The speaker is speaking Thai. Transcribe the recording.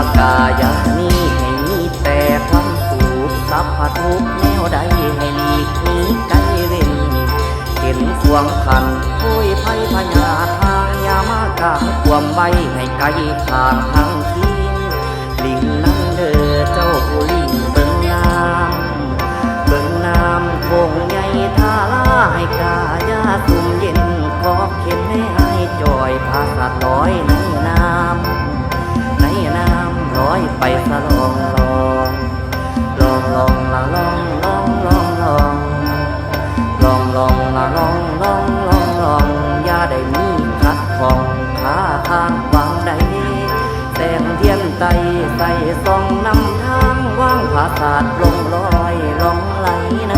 ว่ากายานี้ให้มีแต่ความสุขสัพพทุกแนวใดให้หลีกหนีไกลเว้นเห็นควงคันคุยไพ่พญาทางยามากาความไว้ให้ไกลทางทางทิ้งลิงนั่งเด้อเจ้าผู้ลิงเบิ่งน้ำเบิ่งน้ำคงใหญ่ท่าลาให้กายาสุ่มเย็นขอเข็นให้อายจอยพาสัตว์ลอยในน้ำในน้ำลอยไปสะลองลองลองละลองลองลองลองลองลองละลองลองลองลองอย่าได้มีขัดของขาทางวางใดแสงเทียนไตใส่ส่องนำทางว่างผาศาสตร์ลงลอยลองไหลใน